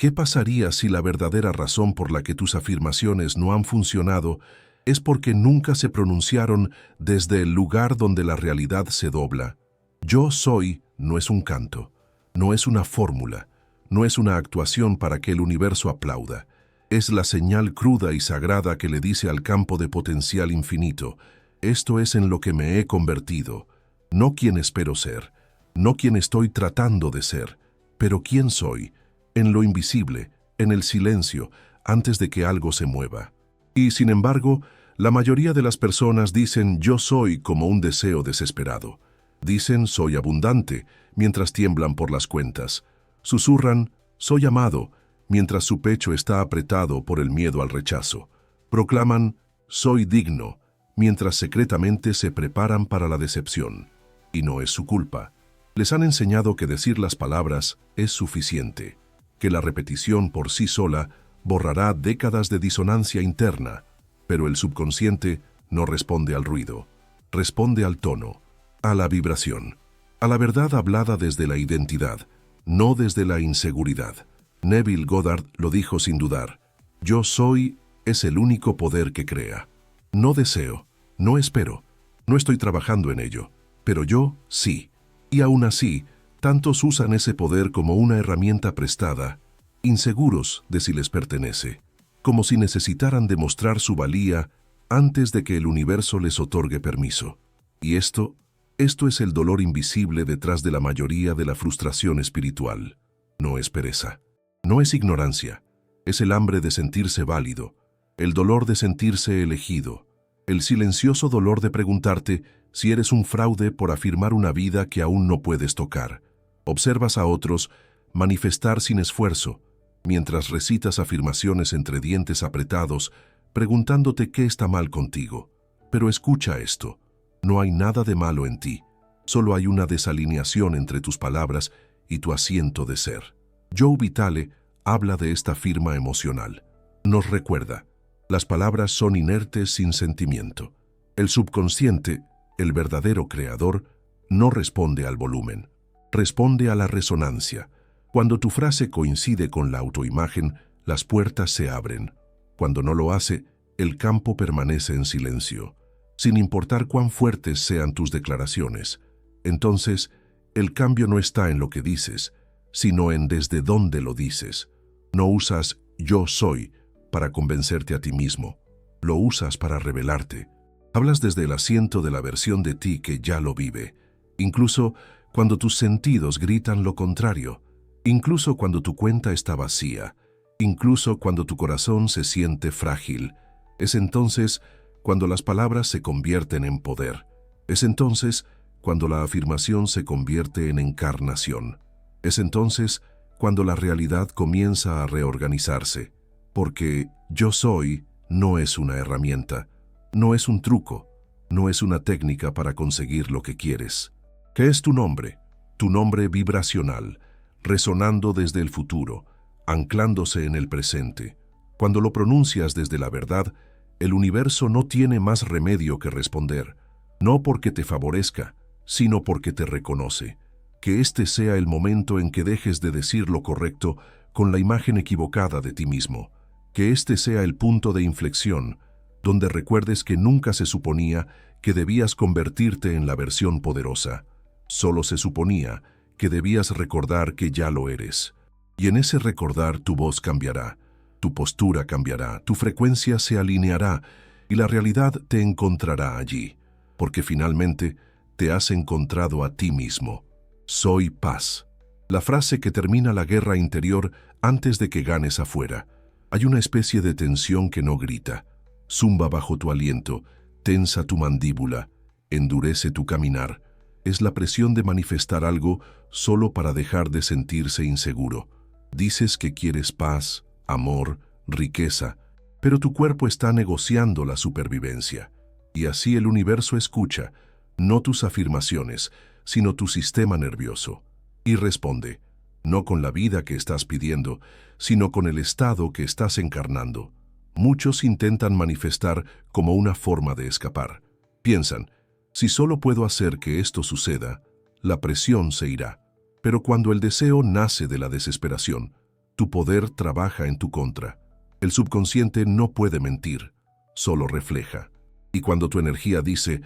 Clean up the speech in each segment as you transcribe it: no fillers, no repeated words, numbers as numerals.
¿Qué pasaría si la verdadera razón por la que tus afirmaciones no han funcionado es porque nunca se pronunciaron desde el lugar donde la realidad se dobla? Yo soy no es un canto, no es una fórmula, no es una actuación para que el universo aplauda. Es la señal cruda y sagrada que le dice al campo de potencial infinito: esto es en lo que me he convertido, no quien espero ser, no quien estoy tratando de ser, pero quién soy, en lo invisible, en el silencio, antes de que algo se mueva. Y, sin embargo, la mayoría de las personas dicen yo soy como un deseo desesperado. Dicen soy abundante, mientras tiemblan por las cuentas. Susurran soy amado, mientras su pecho está apretado por el miedo al rechazo. Proclaman soy digno, mientras secretamente se preparan para la decepción. Y no es su culpa. Les han enseñado que decir las palabras es suficiente, que la repetición por sí sola borrará décadas de disonancia interna, pero el subconsciente no responde al ruido, responde al tono, a la vibración, a la verdad hablada desde la identidad, no desde la inseguridad. Neville Goddard lo dijo sin dudar: yo soy es el único poder que crea. No deseo, no espero, no estoy trabajando en ello, pero yo sí. Y aún así, tantos usan ese poder como una herramienta prestada, inseguros de si les pertenece, como si necesitaran demostrar su valía antes de que el universo les otorgue permiso. Y esto es el dolor invisible detrás de la mayoría de la frustración espiritual. No es pereza, no es ignorancia, es el hambre de sentirse válido, el dolor de sentirse elegido, el silencioso dolor de preguntarte si eres un fraude por afirmar una vida que aún no puedes tocar. Observas a otros manifestar sin esfuerzo, mientras recitas afirmaciones entre dientes apretados, preguntándote qué está mal contigo. Pero escucha esto: no hay nada de malo en ti, solo hay una desalineación entre tus palabras y tu asiento de ser. Joe Vitale habla de esta firma emocional. Nos recuerda, las palabras son inertes sin sentimiento. El subconsciente, el verdadero creador, no responde al volumen, responde a la resonancia. Cuando tu frase coincide con la autoimagen, las puertas se abren. Cuando no lo hace, el campo permanece en silencio, sin importar cuán fuertes sean tus declaraciones. Entonces, el cambio no está en lo que dices, sino en desde dónde lo dices. No usas yo soy para convencerte a ti mismo, lo usas para revelarte. Hablas desde el asiento de la versión de ti que ya lo vive, incluso cuando tus sentidos gritan lo contrario, incluso cuando tu cuenta está vacía, incluso cuando tu corazón se siente frágil. Es entonces cuando las palabras se convierten en poder. Es entonces cuando la afirmación se convierte en encarnación. Es entonces cuando la realidad comienza a reorganizarse, porque yo soy no es una herramienta, no es un truco, no es una técnica para conseguir lo que quieres. ¿Qué es tu nombre? Tu nombre vibracional, resonando desde el futuro, anclándose en el presente. Cuando lo pronuncias desde la verdad, el universo no tiene más remedio que responder, no porque te favorezca, sino porque te reconoce. Que este sea el momento en que dejes de decir lo correcto con la imagen equivocada de ti mismo. Que este sea el punto de inflexión, donde recuerdes que nunca se suponía que debías convertirte en la versión poderosa. Solo se suponía que debías recordar que ya lo eres. Y en ese recordar tu voz cambiará, tu postura cambiará, tu frecuencia se alineará y la realidad te encontrará allí, porque finalmente te has encontrado a ti mismo. Soy paz. La frase que termina la guerra interior antes de que ganes afuera. Hay una especie de tensión que no grita. Zumba bajo tu aliento, tensa tu mandíbula, endurece tu caminar. Es la presión de manifestar algo solo para dejar de sentirse inseguro. Dices que quieres paz, amor, riqueza, pero tu cuerpo está negociando la supervivencia. Y así el universo escucha, no tus afirmaciones, sino tu sistema nervioso. Y responde, no con la vida que estás pidiendo, sino con el estado que estás encarnando. Muchos intentan manifestar como una forma de escapar. Piensan, si solo puedo hacer que esto suceda, la presión se irá. Pero cuando el deseo nace de la desesperación, tu poder trabaja en tu contra. El subconsciente no puede mentir, solo refleja. Y cuando tu energía dice,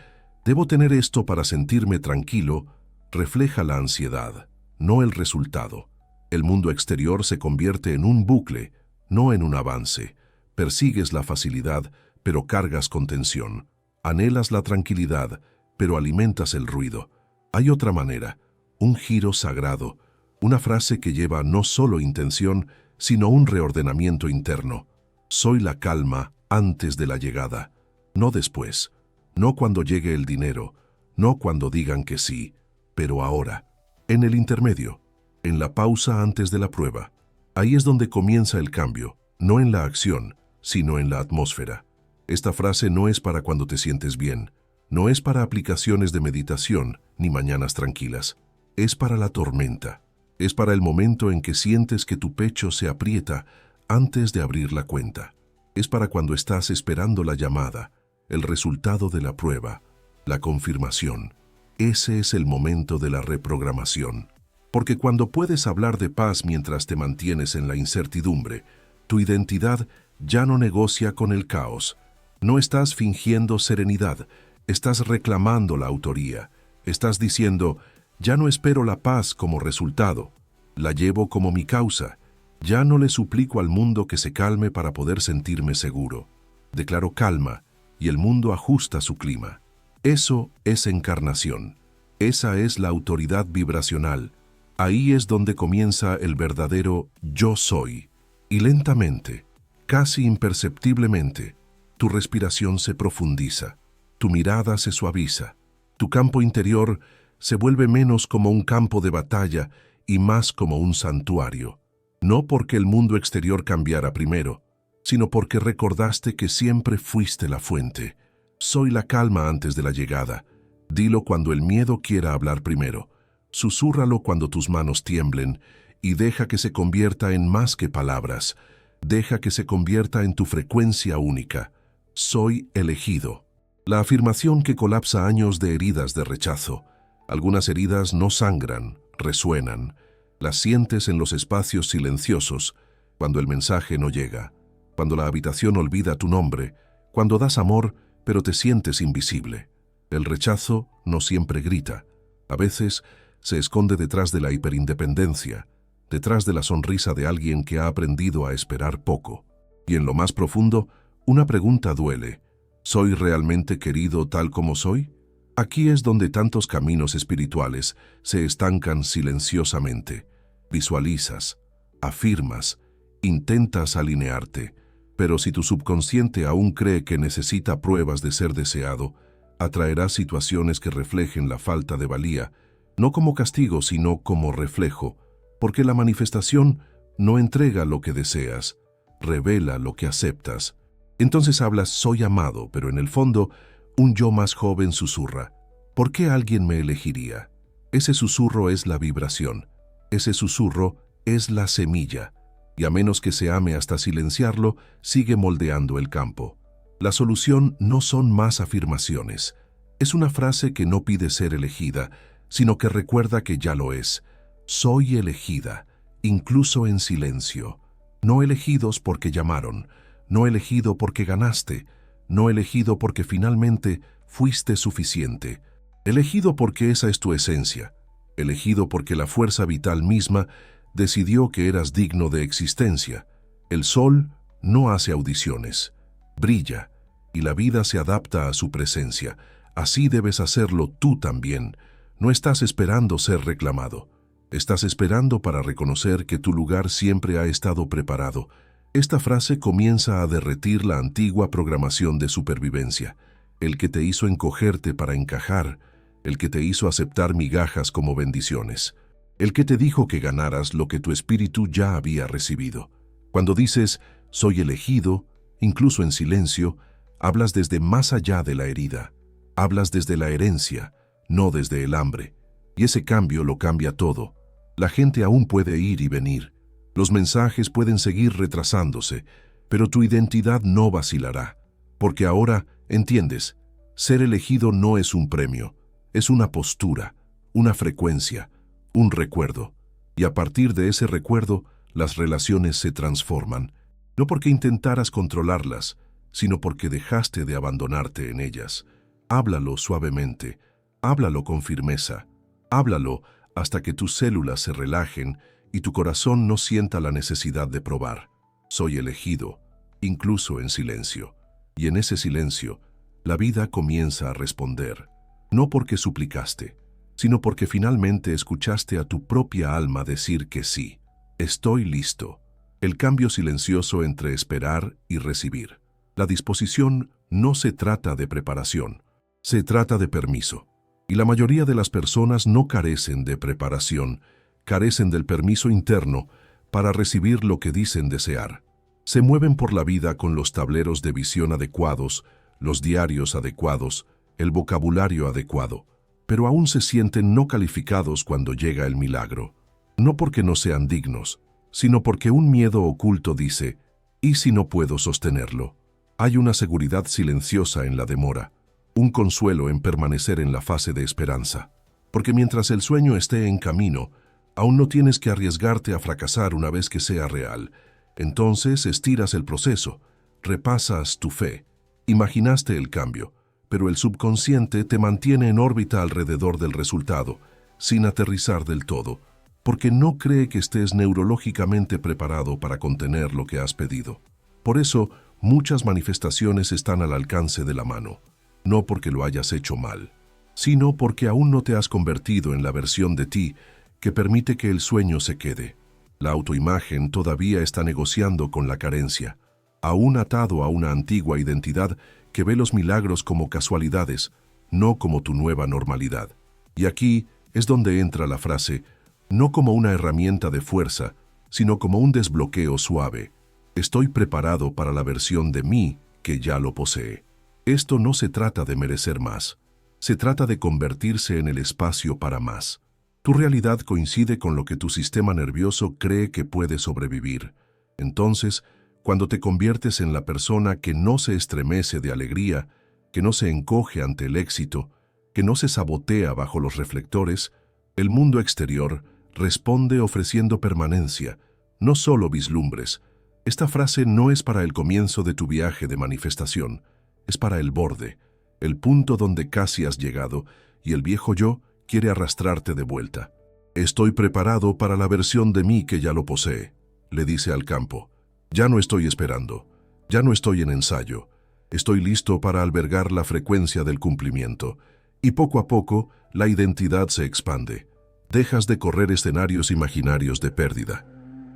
debo tener esto para sentirme tranquilo, refleja la ansiedad, no el resultado. El mundo exterior se convierte en un bucle, no en un avance. Persigues la facilidad, pero cargas con tensión. Anhelas la tranquilidad, pero alimentas el ruido. Hay otra manera, un giro sagrado, una frase que lleva no solo intención, sino un reordenamiento interno. Soy la calma antes de la llegada, no después, no cuando llegue el dinero, no cuando digan que sí, pero ahora, en el intermedio, en la pausa antes de la prueba. Ahí es donde comienza el cambio, no en la acción, sino en la atmósfera. Esta frase no es para cuando te sientes bien, no es para aplicaciones de meditación ni mañanas tranquilas. Es para la tormenta. Es para el momento en que sientes que tu pecho se aprieta antes de abrir la cuenta. Es para cuando estás esperando la llamada, el resultado de la prueba, la confirmación. Ese es el momento de la reprogramación. Porque cuando puedes hablar de paz mientras te mantienes en la incertidumbre, tu identidad ya no negocia con el caos. No estás fingiendo serenidad, estás reclamando la autoría. Estás diciendo, ya no espero la paz como resultado, la llevo como mi causa. Ya no le suplico al mundo que se calme para poder sentirme seguro. Declaro calma y el mundo ajusta su clima. Eso es encarnación. Esa es la autoridad vibracional. Ahí es donde comienza el verdadero yo soy. Y lentamente, casi imperceptiblemente, tu respiración se profundiza, tu mirada se suaviza, tu campo interior se vuelve menos como un campo de batalla y más como un santuario. No porque el mundo exterior cambiara primero, sino porque recordaste que siempre fuiste la fuente. Soy la calma antes de la llegada. Dilo cuando el miedo quiera hablar primero. Susúrralo cuando tus manos tiemblen y deja que se convierta en más que palabras. Deja que se convierta en tu frecuencia única. Soy elegido. La afirmación que colapsa años de heridas de rechazo. Algunas heridas no sangran, resuenan. Las sientes en los espacios silenciosos, cuando el mensaje no llega, cuando la habitación olvida tu nombre, cuando das amor, pero te sientes invisible. El rechazo no siempre grita. A veces se esconde detrás de la hiperindependencia, detrás de la sonrisa de alguien que ha aprendido a esperar poco. Y en lo más profundo, una pregunta duele. ¿Soy realmente querido tal como soy? Aquí es donde tantos caminos espirituales se estancan silenciosamente. Visualizas, afirmas, intentas alinearte, pero si tu subconsciente aún cree que necesita pruebas de ser deseado, atraerás situaciones que reflejen la falta de valía, no como castigo, sino como reflejo, porque la manifestación no entrega lo que deseas, revela lo que aceptas. Entonces hablas soy amado, pero en el fondo, un yo más joven susurra, ¿por qué alguien me elegiría? Ese susurro es la vibración, ese susurro es la semilla, y a menos que se ame hasta silenciarlo, sigue moldeando el campo. La solución no son más afirmaciones, es una frase que no pide ser elegida, sino que recuerda que ya lo es. Soy elegida, incluso en silencio. No elegidos porque llamaron, no elegido porque ganaste, no elegido porque finalmente fuiste suficiente. Elegido porque esa es tu esencia. Elegido porque la fuerza vital misma decidió que eras digno de existencia. El sol no hace audiciones, brilla, y la vida se adapta a su presencia. Así debes hacerlo tú también. No estás esperando ser reclamado. Estás esperando para reconocer que tu lugar siempre ha estado preparado. Esta frase comienza a derretir la antigua programación de supervivencia, el que te hizo encogerte para encajar, el que te hizo aceptar migajas como bendiciones, el que te dijo que ganaras lo que tu espíritu ya había recibido. Cuando dices, soy elegido, incluso en silencio, hablas desde más allá de la herida, hablas desde la herencia, no desde el hambre, y ese cambio lo cambia todo. La gente aún puede ir y venir, los mensajes pueden seguir retrasándose, pero tu identidad no vacilará, porque ahora, entiendes, ser elegido no es un premio, es una postura, una frecuencia, un recuerdo, y a partir de ese recuerdo, Las relaciones se transforman, no porque intentaras controlarlas, sino porque dejaste de abandonarte en ellas. Háblalo suavemente, háblalo con firmeza, háblalo hasta que tus células se relajen y tu corazón no sienta la necesidad de probar. Soy elegido, incluso en silencio. Y en ese silencio, la vida comienza a responder, no porque suplicaste, sino porque finalmente escuchaste a tu propia alma decir que sí. Estoy listo. El cambio silencioso entre esperar y recibir. La disposición no se trata de preparación, se trata de permiso. Y la mayoría de las personas no carecen de preparación, carecen del permiso interno para recibir lo que dicen desear. Se mueven por la vida con los tableros de visión adecuados, los diarios adecuados, el vocabulario adecuado, pero aún se sienten no calificados cuando llega el milagro. No porque no sean dignos, sino porque un miedo oculto dice, ¿y si no puedo sostenerlo? Hay una seguridad silenciosa en la demora, un consuelo en permanecer en la fase de esperanza, porque mientras el sueño esté en camino, aún no tienes que arriesgarte a fracasar una vez que sea real. Entonces estiras el proceso, repasas tu fe, imaginaste el cambio, pero el subconsciente te mantiene en órbita alrededor del resultado, sin aterrizar del todo, porque no cree que estés neurológicamente preparado para contener lo que has pedido. Por eso, muchas manifestaciones están al alcance de la mano, no porque lo hayas hecho mal, sino porque aún no te has convertido en la versión de ti que permite que el sueño se quede. La autoimagen todavía está negociando con la carencia, aún atado a una antigua identidad que ve los milagros como casualidades, no como tu nueva normalidad. Y aquí es donde entra la frase, no como una herramienta de fuerza, sino como un desbloqueo suave. Estoy preparado para la versión de mí que ya lo posee. Esto no se trata de merecer más, se trata de convertirse en el espacio para más. Tu realidad coincide con lo que tu sistema nervioso cree que puede sobrevivir. Entonces, cuando te conviertes en la persona que no se estremece de alegría, que no se encoge ante el éxito, que no se sabotea bajo los reflectores, el mundo exterior responde ofreciendo permanencia, no solo vislumbres. Esta frase no es para el comienzo de tu viaje de manifestación, es para el borde, el punto donde casi has llegado y el viejo yo quiere arrastrarte de vuelta. Estoy preparado para la versión de mí que ya lo posee, le dice al campo. Ya no estoy esperando, ya no estoy en ensayo, estoy listo para albergar la frecuencia del cumplimiento. Y poco a poco, la identidad se expande. Dejas de correr escenarios imaginarios de pérdida.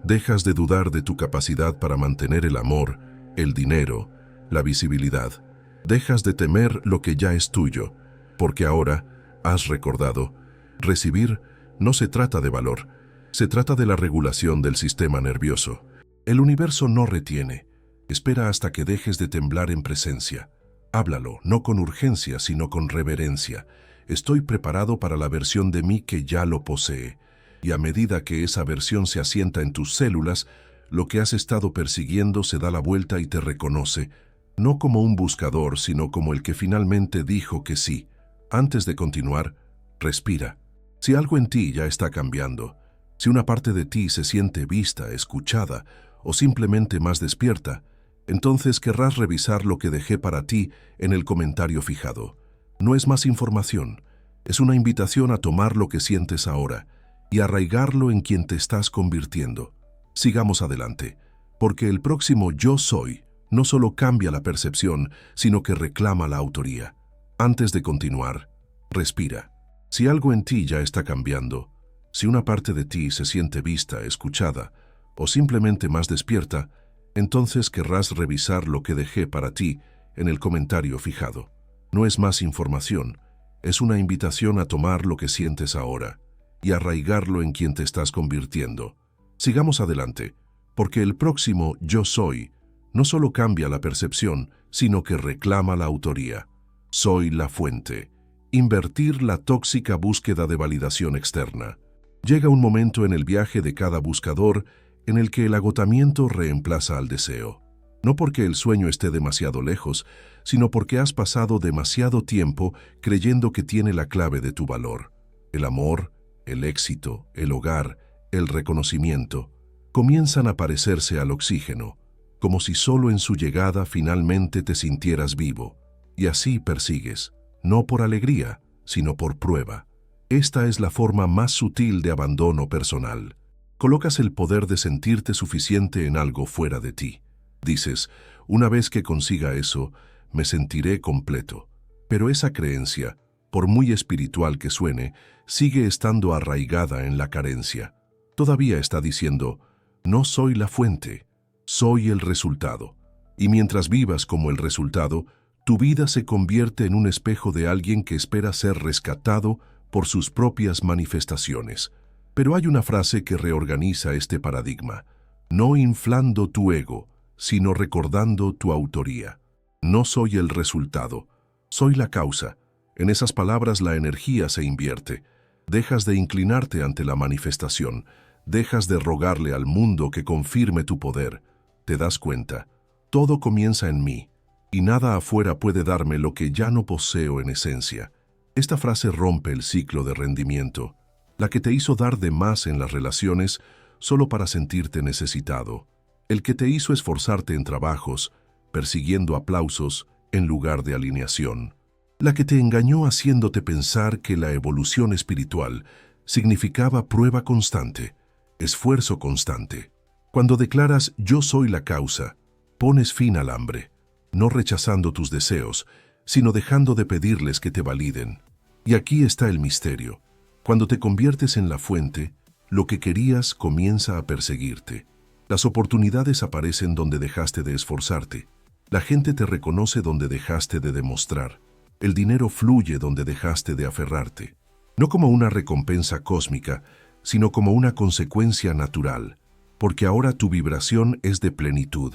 Dejas de dudar de tu capacidad para mantener el amor, el dinero, la visibilidad. Dejas de temer lo que ya es tuyo, porque ahora has recordado, recibir no se trata de valor, se trata de la regulación del sistema nervioso. El universo no retiene, espera hasta que dejes de temblar en presencia. Háblalo, no con urgencia, sino con reverencia. Estoy preparado para la versión de mí que ya lo posee. Y a medida que esa versión se asienta en tus células, lo que has estado persiguiendo se da la vuelta y te reconoce, no como un buscador, sino como el que finalmente dijo que sí. Antes de continuar, respira. Si algo en ti ya está cambiando, si una parte de ti se siente vista, escuchada o simplemente más despierta, entonces querrás revisar lo que dejé para ti en el comentario fijado. No es más información, es una invitación a tomar lo que sientes ahora y arraigarlo en quien te estás convirtiendo. Sigamos adelante, porque el próximo yo soy no solo cambia la percepción, sino que reclama la autoría. Antes de continuar, respira. Si algo en ti ya está cambiando, si una parte de ti se siente vista, escuchada o simplemente más despierta, entonces querrás revisar lo que dejé para ti en el comentario fijado. No es más información, es una invitación a tomar lo que sientes ahora y arraigarlo en quien te estás convirtiendo. Sigamos adelante, porque el próximo yo soy no solo cambia la percepción, sino que reclama la autoría. Soy la fuente. Invertir la tóxica búsqueda de validación externa. Llega un momento en el viaje de cada buscador en el que el agotamiento reemplaza al deseo. No porque el sueño esté demasiado lejos, sino porque has pasado demasiado tiempo creyendo que tiene la clave de tu valor. El amor, el éxito, el hogar, el reconocimiento. comienzan a parecerse al oxígeno, como si solo en su llegada finalmente te sintieras vivo, y así persigues, no por alegría, sino por prueba. Esta es la forma más sutil de abandono personal. Colocas el poder de sentirte suficiente en algo fuera de ti. Dices, una vez que consiga eso, me sentiré completo. Pero esa creencia, por muy espiritual que suene, sigue estando arraigada en la carencia. Todavía está diciendo, no soy la fuente, soy el resultado. Y mientras vivas como el resultado, tu vida se convierte en un espejo de alguien que espera ser rescatado por sus propias manifestaciones. Pero hay una frase que reorganiza este paradigma, no inflando tu ego, sino recordando tu autoría. No soy el resultado, soy la causa. En esas palabras la energía se invierte. Dejas de inclinarte ante la manifestación, dejas de rogarle al mundo que confirme tu poder. Te das cuenta, todo comienza en mí, y nada afuera puede darme lo que ya no poseo en esencia. Esta frase rompe el ciclo de rendimiento, la que te hizo dar de más en las relaciones solo para sentirte necesitado, el que te hizo esforzarte en trabajos, persiguiendo aplausos en lugar de alineación, la que te engañó haciéndote pensar que la evolución espiritual significaba prueba constante, esfuerzo constante. Cuando declaras yo soy la causa, pones fin al hambre, no rechazando tus deseos, sino dejando de pedirles que te validen. Y aquí está el misterio. Cuando te conviertes en la fuente, lo que querías comienza a perseguirte. Las oportunidades aparecen donde dejaste de esforzarte. La gente te reconoce donde dejaste de demostrar. El dinero fluye donde dejaste de aferrarte. No como una recompensa cósmica, sino como una consecuencia natural, porque ahora tu vibración es de plenitud,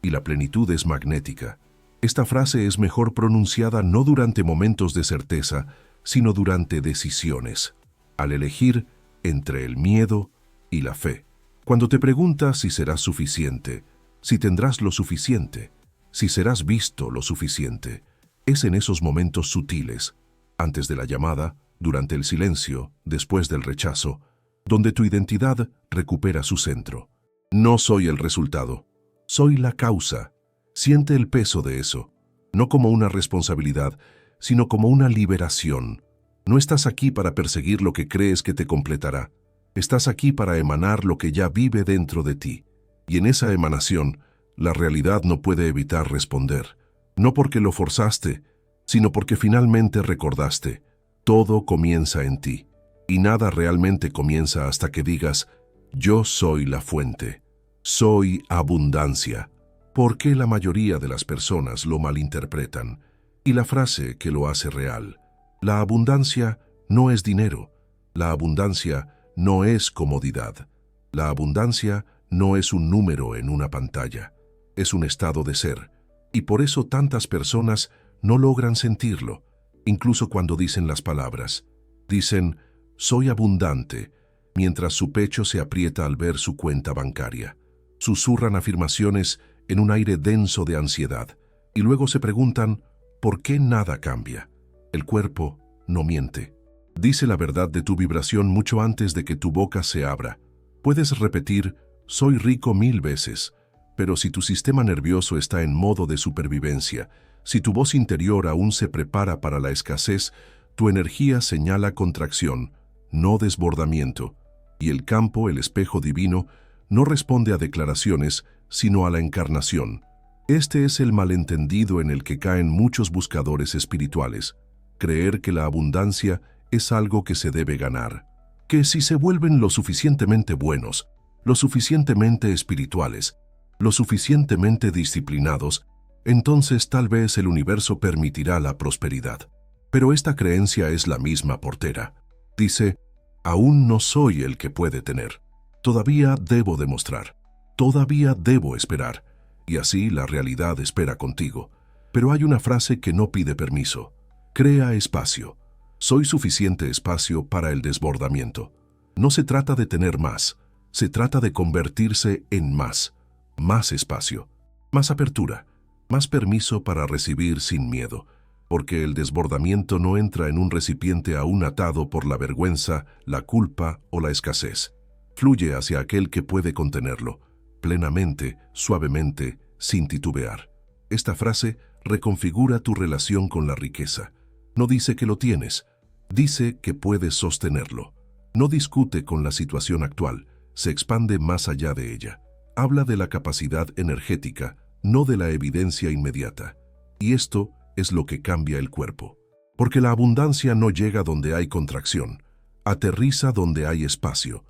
y la plenitud es magnética. Esta frase es mejor pronunciada no durante momentos de certeza, sino durante decisiones, al elegir entre el miedo y la fe. Cuando te preguntas si serás suficiente, si tendrás lo suficiente, si serás visto lo suficiente, es en esos momentos sutiles, antes de la llamada, durante el silencio, después del rechazo, donde tu identidad recupera su centro. No soy el resultado, soy la causa. Siente el peso de eso, no como una responsabilidad, sino como una liberación. No estás aquí para perseguir lo que crees que te completará. Estás aquí para emanar lo que ya vive dentro de ti. Y en esa emanación, la realidad no puede evitar responder. No porque lo forzaste, sino porque finalmente recordaste. Todo comienza en ti. Y nada realmente comienza hasta que digas, yo soy la fuente. Soy abundancia. ¿Por qué la mayoría de las personas lo malinterpretan? Y la frase que lo hace real. La abundancia no es dinero. La abundancia no es comodidad. La abundancia no es un número en una pantalla. Es un estado de ser. Y por eso tantas personas no logran sentirlo, incluso cuando dicen las palabras. Dicen, soy abundante, mientras su pecho se aprieta al ver su cuenta bancaria. Susurran afirmaciones en un aire denso de ansiedad, y luego se preguntan, ¿por qué nada cambia? El cuerpo no miente. Dice la verdad de tu vibración mucho antes de que tu boca se abra. Puedes repetir, soy rico 1000 veces, pero si tu sistema nervioso está en modo de supervivencia, si tu voz interior aún se prepara para la escasez, tu energía señala contracción, no desbordamiento, y el campo, el espejo divino, no responde a declaraciones, sino a la encarnación. Este es el malentendido en el que caen muchos buscadores espirituales, creer que la abundancia es algo que se debe ganar, que si se vuelven lo suficientemente buenos, lo suficientemente espirituales, lo suficientemente disciplinados, entonces tal vez el universo permitirá la prosperidad. Pero esta creencia es la misma portera. Dice, aún no soy el que puede tener. Todavía debo demostrar. Todavía debo esperar. Y así la realidad espera contigo. Pero hay una frase que no pide permiso. Crea espacio. Soy suficiente espacio para el desbordamiento. No se trata de tener más. Se trata de convertirse en más. Más espacio. Más apertura. Más permiso para recibir sin miedo. Porque el desbordamiento no entra en un recipiente aún atado por la vergüenza, la culpa o la escasez. Fluye hacia aquel que puede contenerlo, plenamente, suavemente, sin titubear. Esta frase reconfigura tu relación con la riqueza. No dice que lo tienes, dice que puedes sostenerlo. No discute con la situación actual, se expande más allá de ella. Habla de la capacidad energética, no de la evidencia inmediata. Y esto es lo que cambia el cuerpo. Porque la abundancia no llega donde hay contracción, aterriza donde hay espacio,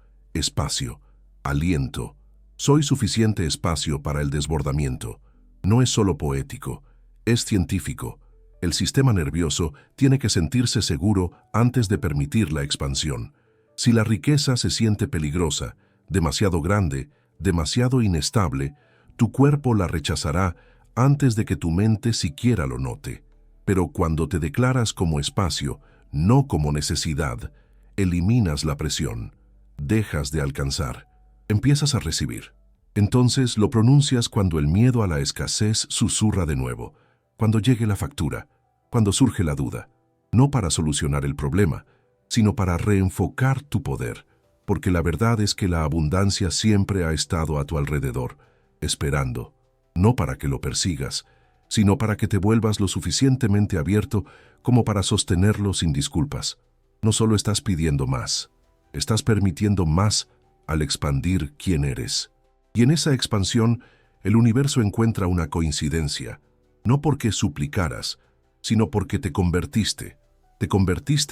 aliento. Soy suficiente espacio para el desbordamiento. No es solo poético, es científico. El sistema nervioso tiene que sentirse seguro antes de permitir la expansión. Si la riqueza se siente peligrosa, demasiado grande, demasiado inestable, tu cuerpo la rechazará antes de que tu mente siquiera lo note. Pero cuando te declaras como espacio, no como necesidad, eliminas la presión, dejas de alcanzar, empiezas a recibir. Entonces lo pronuncias cuando el miedo a la escasez susurra de nuevo, cuando llegue la factura, cuando surge la duda, no para solucionar el problema, sino para reenfocar tu poder, porque la verdad es que la abundancia siempre ha estado a tu alrededor, esperando, no para que lo persigas, sino para que te vuelvas lo suficientemente abierto como para sostenerlo sin disculpas. No solo estás pidiendo más, estás permitiendo más al expandir quién eres. Y en esa expansión, el universo encuentra una coincidencia, no porque suplicaras, sino porque te convertiste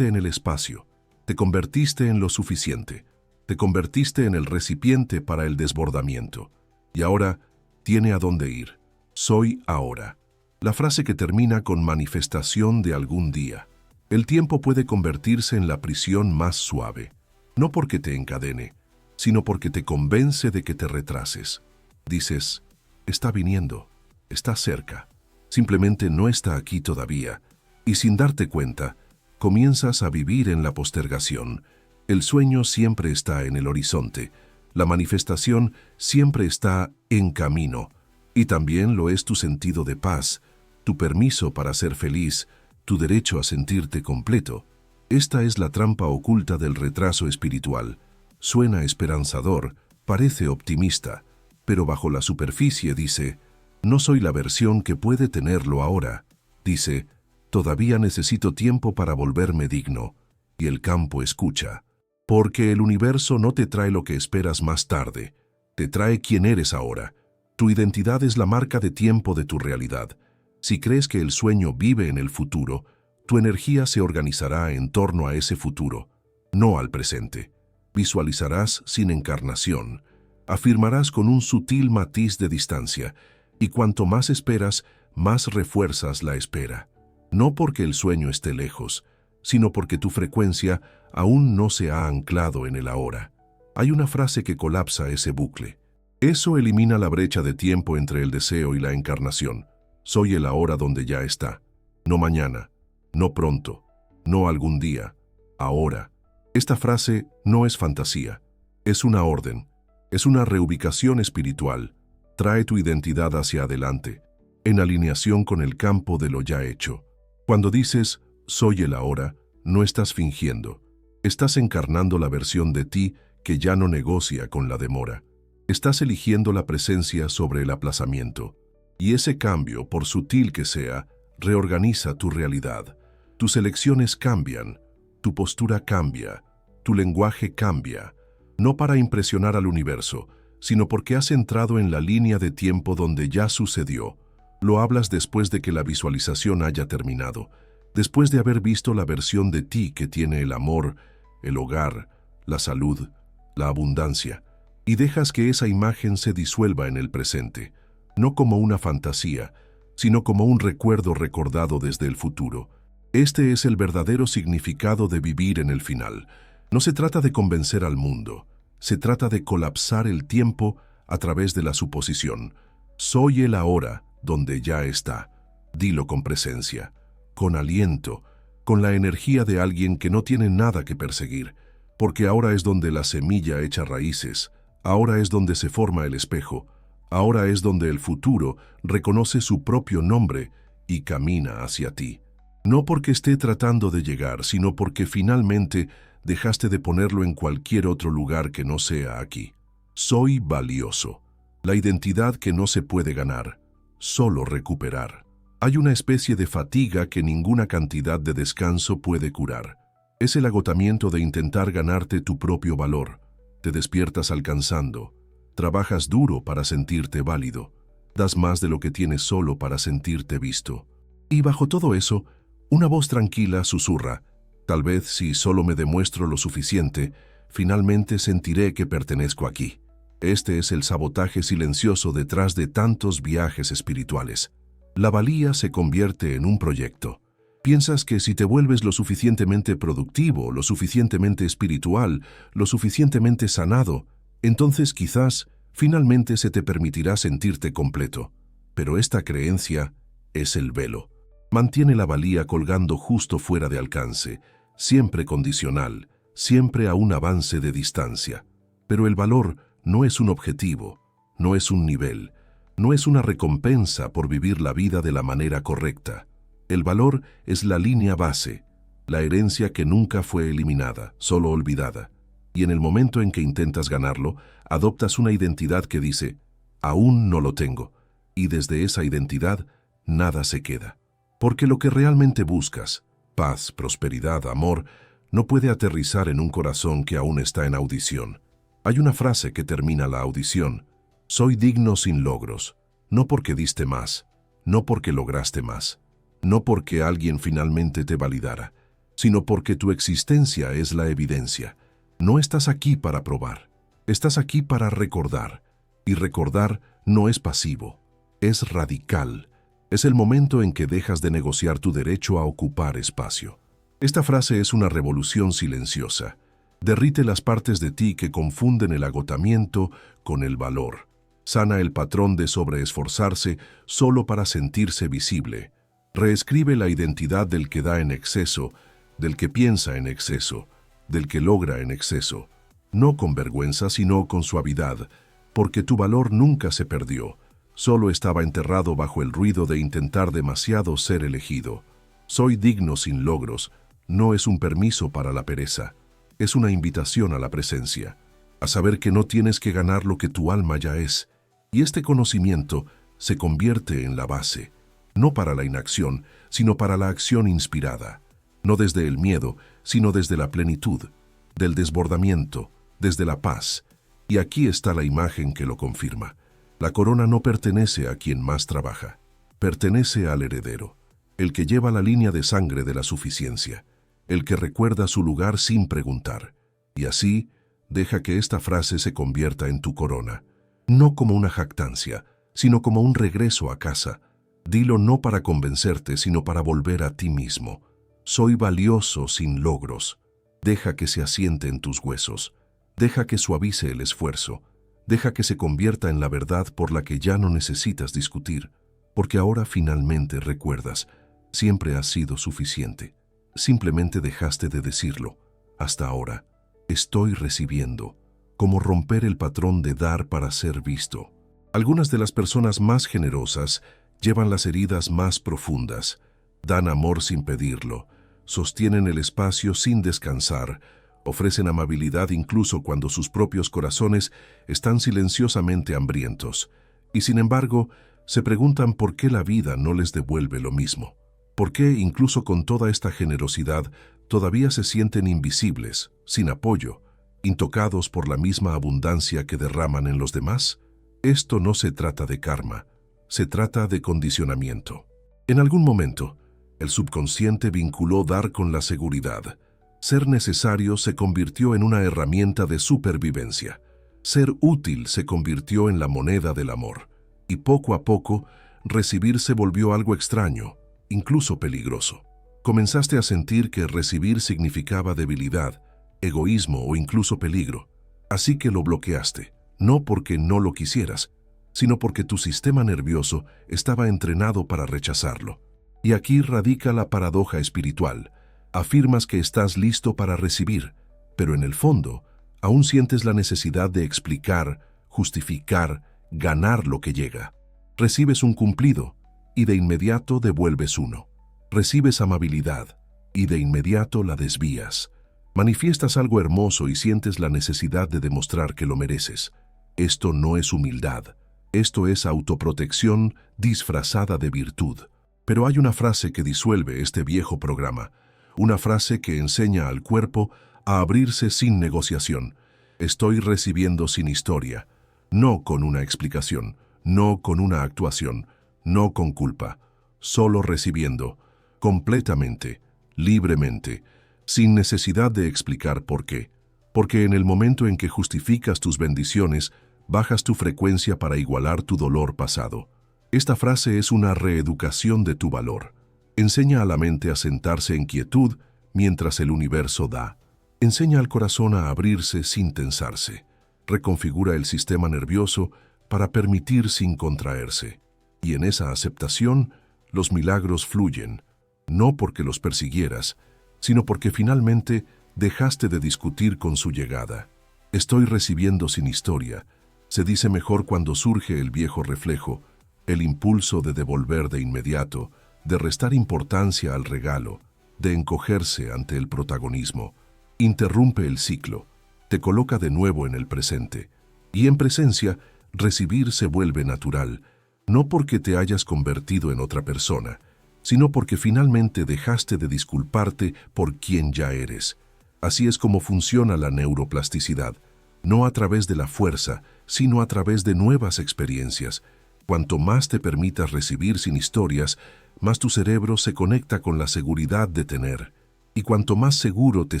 en el espacio, te convertiste en lo suficiente, te convertiste en el recipiente para el desbordamiento. Y ahora tiene a dónde ir. Soy ahora. La frase que termina con manifestación de algún día. El tiempo puede convertirse en la prisión más suave, no porque te encadene, sino porque te convence de que te retrases. Dices, está viniendo, está cerca, simplemente no está aquí todavía, y sin darte cuenta, comienzas a vivir en la postergación. El sueño siempre está en el horizonte, la manifestación siempre está en camino, y también lo es tu sentido de paz, tu permiso para ser feliz, tu derecho a sentirte completo. Esta es la trampa oculta del retraso espiritual. Suena esperanzador, parece optimista, pero bajo la superficie dice, no soy la versión que puede tenerlo ahora. Dice, todavía necesito tiempo para volverme digno. Y el campo escucha. Porque el universo no te trae lo que esperas más tarde, te trae quién eres ahora. Tu identidad es la marca de tiempo de tu realidad. Si crees que el sueño vive en el futuro, tu energía se organizará en torno a ese futuro, no al presente. Visualizarás sin encarnación, afirmarás con un sutil matiz de distancia, y cuanto más esperas, más refuerzas la espera. No porque el sueño esté lejos, sino porque tu frecuencia aún no se ha anclado en el ahora. Hay una frase que colapsa ese bucle. Eso elimina la brecha de tiempo entre el deseo y la encarnación. Soy el ahora donde ya está. No mañana, no pronto, no algún día, ahora. Esta frase no es fantasía, es una orden, es una reubicación espiritual. Trae tu identidad hacia adelante, en alineación con el campo de lo ya hecho. Cuando dices, soy el ahora, no estás fingiendo. Estás encarnando la versión de ti que ya no negocia con la demora. Estás eligiendo la presencia sobre el aplazamiento. Y ese cambio, por sutil que sea, reorganiza tu realidad. Tus elecciones cambian, tu postura cambia, tu lenguaje cambia, no para impresionar al universo, sino porque has entrado en la línea de tiempo donde ya sucedió. Lo hablas después de que la visualización haya terminado, después de haber visto la versión de ti que tiene el amor, el hogar, la salud, la abundancia, y dejas que esa imagen se disuelva en el presente, no como una fantasía, sino como un recuerdo recordado desde el futuro. Este es el verdadero significado de vivir en el final. No se trata de convencer al mundo, se trata de colapsar el tiempo a través de la suposición. Soy el ahora donde ya está. Dilo con presencia, con aliento, con la energía de alguien que no tiene nada que perseguir, porque ahora es donde la semilla echa raíces, ahora es donde se forma el espejo, ahora es donde el futuro reconoce su propio nombre y camina hacia ti. No porque esté tratando de llegar, sino porque finalmente dejaste de ponerlo en cualquier otro lugar que no sea aquí. Soy valioso. La identidad que no se puede ganar, solo recuperar. Hay una especie de fatiga que ninguna cantidad de descanso puede curar. Es el agotamiento de intentar ganarte tu propio valor. Te despiertas alcanzando. Trabajas duro para sentirte válido. Das más de lo que tienes solo para sentirte visto. Y bajo todo eso, una voz tranquila susurra: tal vez si solo me demuestro lo suficiente, finalmente sentiré que pertenezco aquí. Este es el sabotaje silencioso detrás de tantos viajes espirituales. La valía se convierte en un proyecto. Piensas que si te vuelves lo suficientemente productivo, lo suficientemente espiritual, lo suficientemente sanado, entonces quizás finalmente se te permitirá sentirte completo. Pero esta creencia es el velo. Mantiene la valía colgando justo fuera de alcance, siempre condicional, siempre a un avance de distancia. Pero el valor no es un objetivo, no es un nivel, no es una recompensa por vivir la vida de la manera correcta. El valor es la línea base, la herencia que nunca fue eliminada, solo olvidada. Y en el momento en que intentas ganarlo, adoptas una identidad que dice: aún no lo tengo. Y desde esa identidad, nada se queda. Porque lo que realmente buscas, paz, prosperidad, amor, no puede aterrizar en un corazón que aún está en audición. Hay una frase que termina la audición: soy digno sin logros, no porque diste más, no porque lograste más, no porque alguien finalmente te validara, sino porque tu existencia es la evidencia. No estás aquí para probar, estás aquí para recordar. Y recordar no es pasivo, es radical. Es el momento en que dejas de negociar tu derecho a ocupar espacio. Esta frase es una revolución silenciosa. Derrite las partes de ti que confunden el agotamiento con el valor. Sana el patrón de sobreesforzarse solo para sentirse visible. Reescribe la identidad del que da en exceso, del que piensa en exceso, del que logra en exceso. No con vergüenza, sino con suavidad, porque tu valor nunca se perdió. Solo estaba enterrado bajo el ruido de intentar demasiado ser elegido. Soy digno sin logros. No es un permiso para la pereza. Es una invitación a la presencia, a saber que no tienes que ganar lo que tu alma ya es. Y este conocimiento se convierte en la base, no para la inacción, sino para la acción inspirada. No desde el miedo, sino desde la plenitud, del desbordamiento, desde la paz. Y aquí está la imagen que lo confirma. La corona no pertenece a quien más trabaja, pertenece al heredero, el que lleva la línea de sangre de la suficiencia, el que recuerda su lugar sin preguntar. Y así, deja que esta frase se convierta en tu corona, no como una jactancia, sino como un regreso a casa. Dilo no para convencerte, sino para volver a ti mismo. Soy valioso sin logros. Deja que se asiente en tus huesos. Deja que suavice el esfuerzo. Deja que se convierta en la verdad por la que ya no necesitas discutir, porque ahora finalmente recuerdas, siempre has sido suficiente. Simplemente dejaste de decirlo. Hasta ahora, estoy recibiendo, como romper el patrón de dar para ser visto. Algunas de las personas más generosas llevan las heridas más profundas, dan amor sin pedirlo, sostienen el espacio sin descansar, ofrecen amabilidad incluso cuando sus propios corazones están silenciosamente hambrientos, y sin embargo, se preguntan por qué la vida no les devuelve lo mismo. ¿Por qué, incluso con toda esta generosidad, todavía se sienten invisibles, sin apoyo, intocados por la misma abundancia que derraman en los demás? Esto no se trata de karma, se trata de condicionamiento. En algún momento, el subconsciente vinculó dar con la seguridad. Ser necesario se convirtió en una herramienta de supervivencia. Ser útil se convirtió en la moneda del amor. Y poco a poco, recibir se volvió algo extraño, incluso peligroso. Comenzaste a sentir que recibir significaba debilidad, egoísmo o incluso peligro. Así que lo bloqueaste, no porque no lo quisieras, sino porque tu sistema nervioso estaba entrenado para rechazarlo. Y aquí radica la paradoja espiritual. Afirmas que estás listo para recibir, pero en el fondo, aún sientes la necesidad de explicar, justificar, ganar lo que llega. Recibes un cumplido, y de inmediato devuelves uno. Recibes amabilidad, y de inmediato la desvías. Manifiestas algo hermoso y sientes la necesidad de demostrar que lo mereces. Esto no es humildad. Esto es autoprotección disfrazada de virtud. Pero hay una frase que disuelve este viejo programa. Una frase que enseña al cuerpo a abrirse sin negociación. Estoy recibiendo sin historia. No con una explicación. No con una actuación. No con culpa. Solo recibiendo. Completamente. Libremente. Sin necesidad de explicar por qué. Porque en el momento en que justificas tus bendiciones, bajas tu frecuencia para igualar tu dolor pasado. Esta frase es una reeducación de tu valor. Enseña a la mente a sentarse en quietud mientras el universo da. Enseña al corazón a abrirse sin tensarse. Reconfigura el sistema nervioso para permitir sin contraerse. Y en esa aceptación, los milagros fluyen, no porque los persiguieras, sino porque finalmente dejaste de discutir con su llegada. Estoy recibiendo sin historia. Se dice mejor cuando surge el viejo reflejo, el impulso de devolver de inmediato, de restar importancia al regalo, de encogerse ante el protagonismo. Interrumpe el ciclo, te coloca de nuevo en el presente. Y en presencia, recibir se vuelve natural, no porque te hayas convertido en otra persona, sino porque finalmente dejaste de disculparte por quien ya eres. Así es como funciona la neuroplasticidad, no a través de la fuerza, sino a través de nuevas experiencias. Cuanto más te permitas recibir sin historias, más tu cerebro se conecta con la seguridad de tener. Y cuanto más seguro te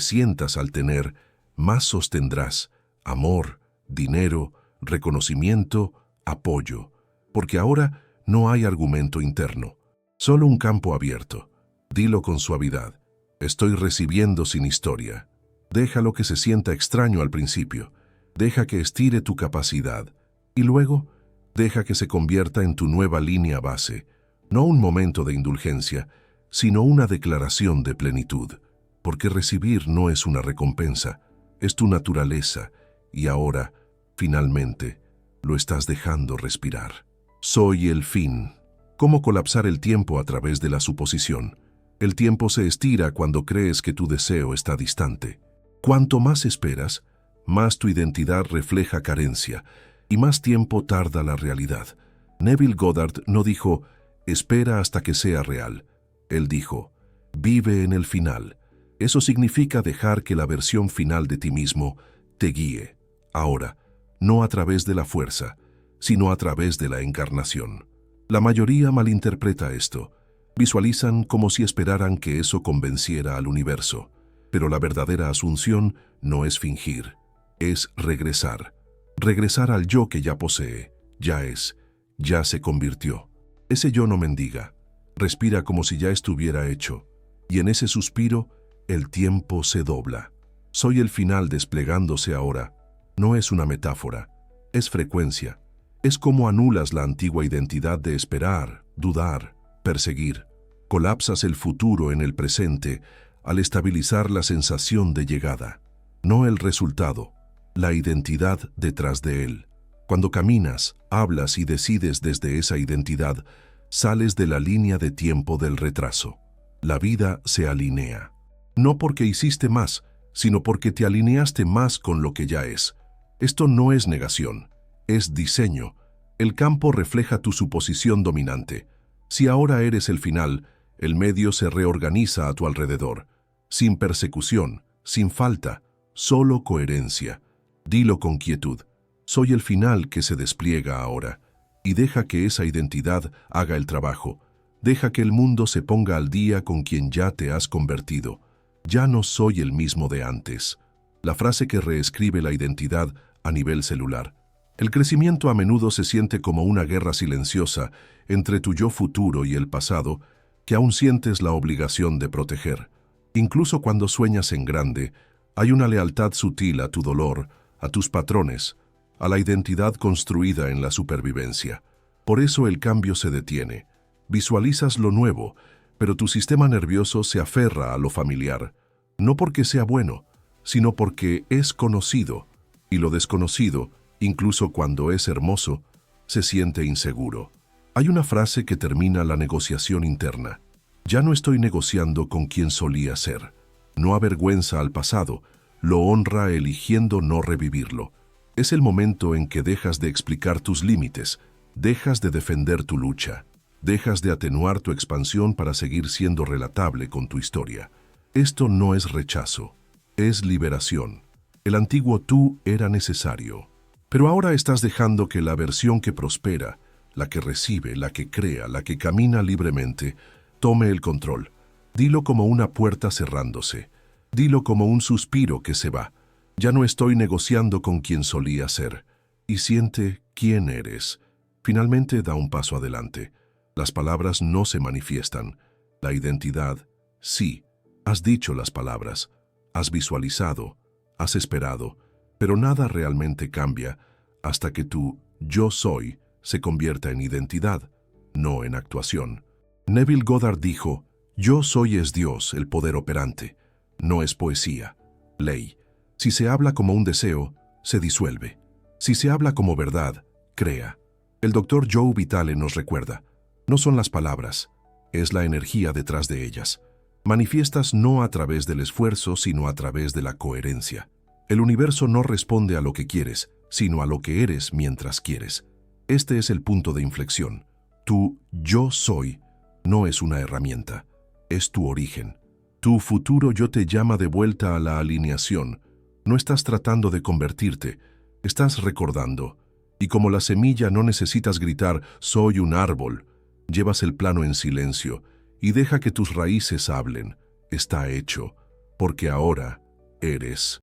sientas al tener, más sostendrás amor, dinero, reconocimiento, apoyo. Porque ahora no hay argumento interno. Solo un campo abierto. Dilo con suavidad. Estoy recibiendo sin historia. Déjalo que se sienta extraño al principio. Deja que estire tu capacidad. Y luego, deja que se convierta en tu nueva línea base. No un momento de indulgencia, sino una declaración de plenitud. Porque recibir no es una recompensa, es tu naturaleza. Y ahora, finalmente, lo estás dejando respirar. Soy el fin. ¿Cómo colapsar el tiempo a través de la suposición? El tiempo se estira cuando crees que tu deseo está distante. Cuanto más esperas, más tu identidad refleja carencia y más tiempo tarda la realidad. Neville Goddard no dijo, espera hasta que sea real. Él dijo, vive en el final. Eso significa dejar que la versión final de ti mismo te guíe. Ahora, no a través de la fuerza, sino a través de la encarnación. La mayoría malinterpreta esto. Visualizan como si esperaran que eso convenciera al universo. Pero la verdadera asunción no es fingir, es regresar. Regresar al yo que ya posee, ya es, ya se convirtió. Ese yo no mendiga, respira como si ya estuviera hecho. Y en ese suspiro, el tiempo se dobla. Soy el final desplegándose ahora. No es una metáfora, es frecuencia. Es como anulas la antigua identidad de esperar, dudar, perseguir. Colapsas el futuro en el presente al estabilizar la sensación de llegada. No el resultado, la identidad detrás de él. Cuando caminas, hablas y decides desde esa identidad, sales de la línea de tiempo del retraso. La vida se alinea. No porque hiciste más, sino porque te alineaste más con lo que ya es. Esto no es negación. Es diseño. El campo refleja tu suposición dominante. Si ahora eres el final, el medio se reorganiza a tu alrededor. Sin persecución, sin falta, solo coherencia. Dilo con quietud. Soy el final que se despliega ahora. Y deja que esa identidad haga el trabajo. Deja que el mundo se ponga al día con quien ya te has convertido. Ya no soy el mismo de antes. La frase que reescribe la identidad a nivel celular. El crecimiento a menudo se siente como una guerra silenciosa entre tu yo futuro y el pasado que aún sientes la obligación de proteger. Incluso cuando sueñas en grande, hay una lealtad sutil a tu dolor, a tus patrones, a la identidad construida en la supervivencia. Por eso el cambio se detiene. Visualizas lo nuevo, pero tu sistema nervioso se aferra a lo familiar, no porque sea bueno, sino porque es conocido, y lo desconocido, incluso cuando es hermoso, se siente inseguro. Hay una frase que termina la negociación interna. Ya no estoy negociando con quien solía ser. No avergüenza al pasado, lo honra eligiendo no revivirlo. Es el momento en que dejas de explicar tus límites, dejas de defender tu lucha, dejas de atenuar tu expansión para seguir siendo relatable con tu historia. Esto no es rechazo, es liberación. El antiguo tú era necesario, pero ahora estás dejando que la versión que prospera, la que recibe, la que crea, la que camina libremente, tome el control. Dilo como una puerta cerrándose. Dilo como un suspiro que se va. Ya no estoy negociando con quien solía ser. Y siente quién eres. Finalmente da un paso adelante. Las palabras no se manifiestan. La identidad, sí. Has dicho las palabras. Has visualizado. Has esperado. Pero nada realmente cambia hasta que tu yo soy se convierta en identidad, no en actuación. Neville Goddard dijo, yo soy es Dios, el poder operante. No es poesía, ley. Si se habla como un deseo, se disuelve. Si se habla como verdad, crea. El doctor Joe Vitale nos recuerda, no son las palabras, es la energía detrás de ellas. Manifiestas no a través del esfuerzo, sino a través de la coherencia. El universo no responde a lo que quieres, sino a lo que eres mientras quieres. Este es el punto de inflexión. Tu yo soy no es una herramienta, es tu origen. Tu futuro yo te llama de vuelta a la alineación. No estás tratando de convertirte, estás recordando. Y como la semilla no necesitas gritar, soy un árbol. Llevas el plano en silencio y deja que tus raíces hablen. Está hecho, porque ahora eres.